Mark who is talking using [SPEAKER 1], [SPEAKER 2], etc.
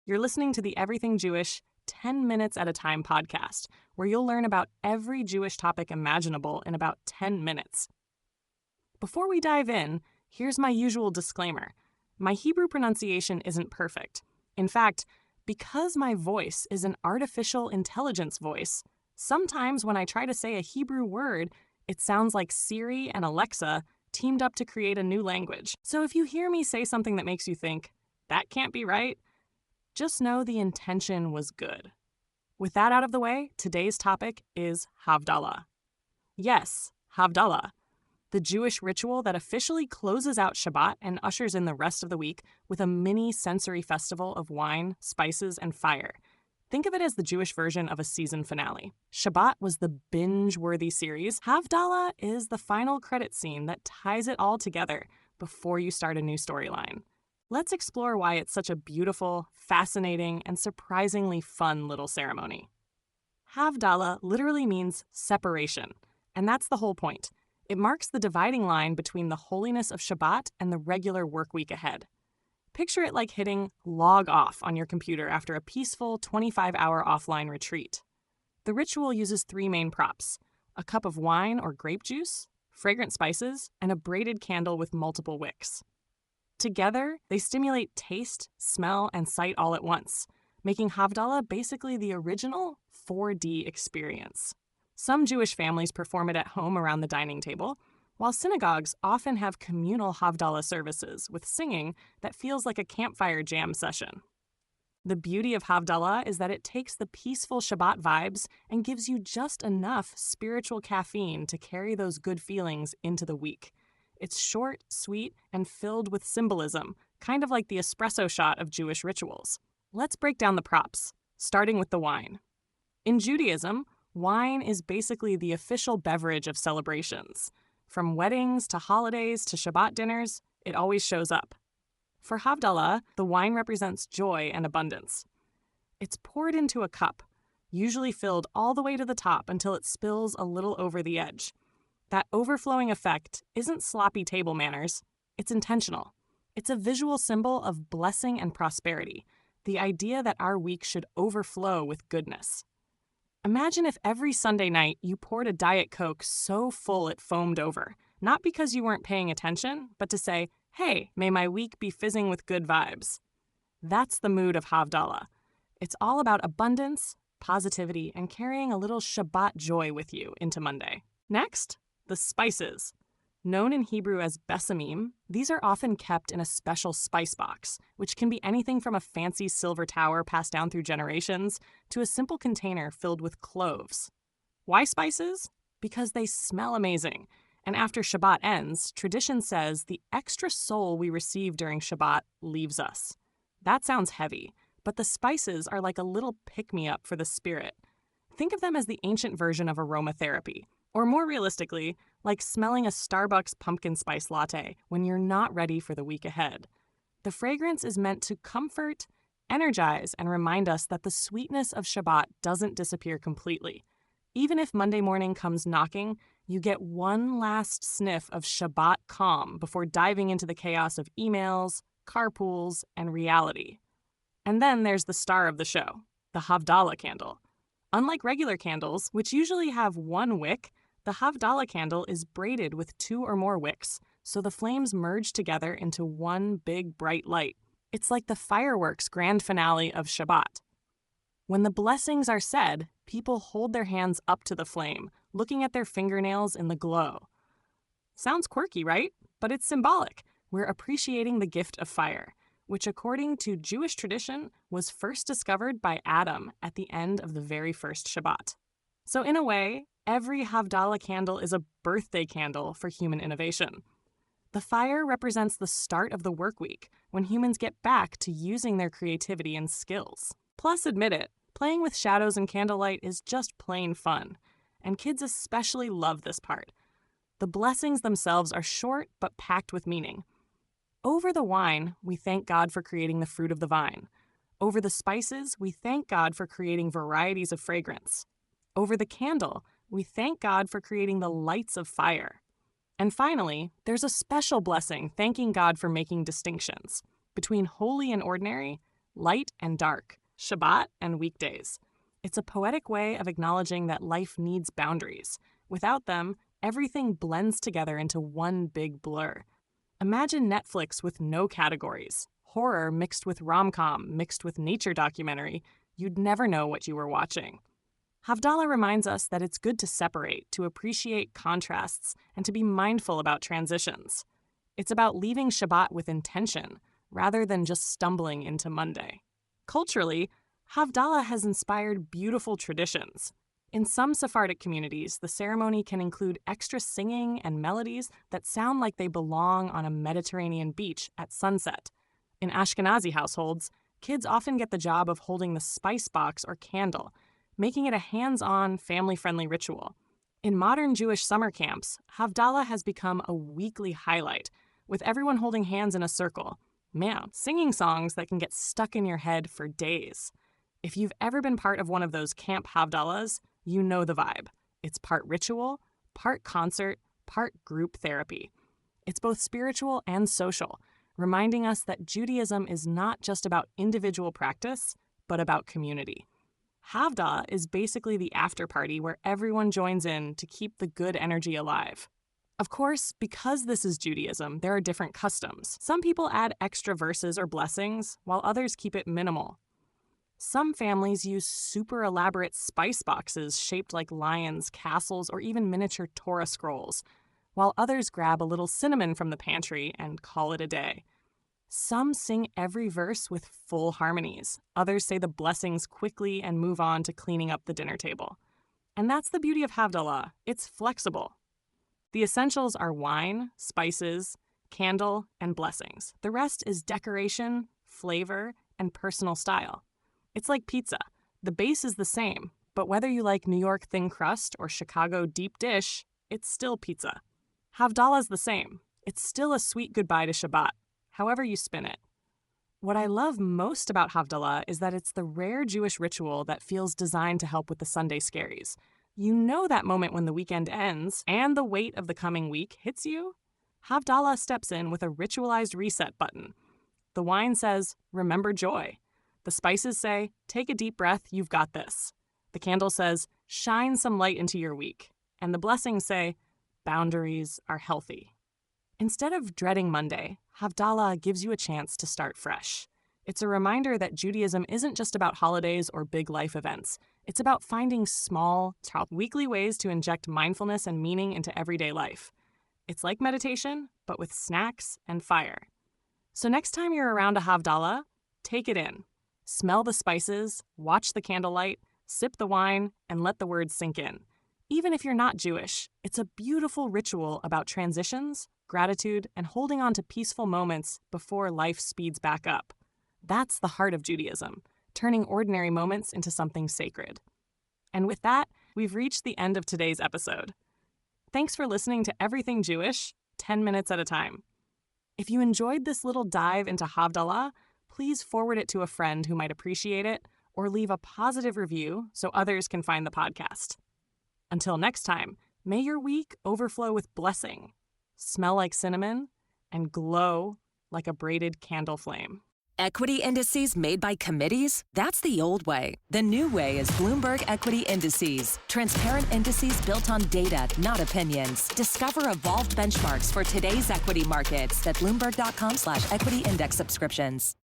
[SPEAKER 1] You're listening to the Everything Jewish 10 Minutes at a Time podcast, where you'll learn about every Jewish topic imaginable in about 10 minutes. Before we dive in, here's my usual disclaimer. My Hebrew pronunciation isn't perfect. In fact, because my voice is an artificial intelligence voice, sometimes when I try to say a Hebrew word, it sounds like Siri and Alexa teamed up to create a new language. So if you hear me say something that makes you think, that can't be right, just know the intention was good. With that out of the way, today's topic is Havdalah. Yes, Havdalah, the Jewish ritual that officially closes out Shabbat and ushers in the rest of the week with a mini sensory festival of wine, spices, and fire. Think of it as the Jewish version of a season finale. Shabbat was the binge-worthy series. Havdalah is the final credit scene that ties it all together before you start a new storyline. Let's explore why it's such a beautiful, fascinating, and surprisingly fun little ceremony. Havdalah literally means separation, and that's the whole point. It marks the dividing line between the holiness of Shabbat and the regular work week ahead. Picture it like hitting log off on your computer after a peaceful 25-hour offline retreat. The ritual uses three main props: a cup of wine or grape juice, fragrant spices, and a braided candle with multiple wicks. Together, they stimulate taste, smell, and sight all at once, making Havdalah basically the original 4D experience. Some Jewish families perform it at home around the dining table, while synagogues often have communal Havdalah services with singing that feels like a campfire jam session. The beauty of Havdalah is that it takes the peaceful Shabbat vibes and gives you just enough spiritual caffeine to carry those good feelings into the week. It's short, sweet, and filled with symbolism, kind of like the espresso shot of Jewish rituals. Let's break down the props, starting with the wine. In Judaism, wine is basically the official beverage of celebrations. From weddings to holidays to Shabbat dinners, it always shows up. For Havdalah, the wine represents joy and abundance. It's poured into a cup, usually filled all the way to the top until it spills a little over the edge. That overflowing effect isn't sloppy table manners, it's intentional. It's a visual symbol of blessing and prosperity, the idea that our week should overflow with goodness. Imagine if every Sunday night you poured a Diet Coke so full it foamed over, not because you weren't paying attention, but to say, hey, may my week be fizzing with good vibes. That's the mood of Havdalah. It's all about abundance, positivity, and carrying a little Shabbat joy with you into Monday. Next, the spices. Known in Hebrew as besamim, these are often kept in a special spice box, which can be anything from a fancy silver tower passed down through generations to a simple container filled with cloves. Why spices? Because they smell amazing. And after Shabbat ends, tradition says the extra soul we receive during Shabbat leaves us. That sounds heavy, but the spices are like a little pick-me-up for the spirit. Think of them as the ancient version of aromatherapy. Or more realistically, like smelling a Starbucks pumpkin spice latte when you're not ready for the week ahead. The fragrance is meant to comfort, energize, and remind us that the sweetness of Shabbat doesn't disappear completely. Even if Monday morning comes knocking, you get one last sniff of Shabbat calm before diving into the chaos of emails, carpools, and reality. And then there's the star of the show, the Havdalah candle. Unlike regular candles, which usually have one wick, the Havdalah candle is braided with 2 or more wicks, so the flames merge together into one big bright light. It's like the fireworks grand finale of Shabbat. When the blessings are said, people hold their hands up to the flame, looking at their fingernails in the glow. Sounds quirky, right? But it's symbolic. We're appreciating the gift of fire, which according to Jewish tradition was first discovered by Adam at the end of the very first Shabbat. So in a way, every Havdalah candle is a birthday candle for human innovation. The fire represents the start of the work week, when humans get back to using their creativity and skills. Plus, admit it, playing with shadows and candlelight is just plain fun, and kids especially love this part. The blessings themselves are short but packed with meaning. Over the wine, we thank God for creating the fruit of the vine. Over the spices, we thank God for creating varieties of fragrance. Over the candle, we thank God for creating the lights of fire. And finally, there's a special blessing thanking God for making distinctions between holy and ordinary, light and dark, Shabbat and weekdays. It's a poetic way of acknowledging that life needs boundaries. Without them, everything blends together into one big blur. Imagine Netflix with no categories, horror mixed with rom-com, mixed with nature documentary. You'd never know what you were watching. Havdalah reminds us that it's good to separate, to appreciate contrasts, and to be mindful about transitions. It's about leaving Shabbat with intention, rather than just stumbling into Monday. Culturally, Havdalah has inspired beautiful traditions. In some Sephardic communities, the ceremony can include extra singing and melodies that sound like they belong on a Mediterranean beach at sunset. In Ashkenazi households, kids often get the job of holding the spice box or candle, making it a hands-on, family-friendly ritual. In modern Jewish summer camps, Havdalah has become a weekly highlight, with everyone holding hands in a circle. Man, singing songs that can get stuck in your head for days. If you've ever been part of one of those camp Havdalahs, you know the vibe. It's part ritual, part concert, part group therapy. It's both spiritual and social, reminding us that Judaism is not just about individual practice, but about community. Havdalah is basically the after party where everyone joins in to keep the good energy alive. Of course, because this is Judaism, there are different customs. Some people add extra verses or blessings, while others keep it minimal. Some families use super elaborate spice boxes shaped like lions, castles, or even miniature Torah scrolls, while others grab a little cinnamon from the pantry and call it a day. Some sing every verse with full harmonies. Others say the blessings quickly and move on to cleaning up the dinner table. And that's the beauty of Havdalah. It's flexible. The essentials are wine, spices, candle, and blessings. The rest is decoration, flavor, and personal style. It's like pizza. The base is the same, but whether you like New York thin crust or Chicago deep dish, it's still pizza. Havdalah's the same. It's still a sweet goodbye to Shabbat, however you spin it. What I love most about Havdalah is that it's the rare Jewish ritual that feels designed to help with the Sunday scaries. You know that moment when the weekend ends and the weight of the coming week hits you? Havdalah steps in with a ritualized reset button. The wine says, remember joy. The spices say, take a deep breath, you've got this. The candle says, shine some light into your week. And the blessings say, boundaries are healthy. Instead of dreading Monday, Havdalah gives you a chance to start fresh. It's a reminder that Judaism isn't just about holidays or big life events. It's about finding small, weekly ways to inject mindfulness and meaning into everyday life. It's like meditation, but with snacks and fire. So next time you're around a Havdalah, take it in. Smell the spices, watch the candlelight, sip the wine, and let the words sink in. Even if you're not Jewish, it's a beautiful ritual about transitions, gratitude, and holding on to peaceful moments before life speeds back up. That's the heart of Judaism, turning ordinary moments into something sacred. And with that, we've reached the end of today's episode. Thanks for listening to Everything Jewish, 10 minutes at a time. If you enjoyed this little dive into Havdalah, please forward it to a friend who might appreciate it, or leave a positive review so others can find the podcast. Until next time, may your week overflow with blessing, smell like cinnamon, and glow like a braided candle flame.
[SPEAKER 2] Equity indices made by committees? That's the old way. The new way is Bloomberg Equity Indices. Transparent indices built on data, not opinions. Discover evolved benchmarks for today's equity markets at Bloomberg.com/equity index subscriptions.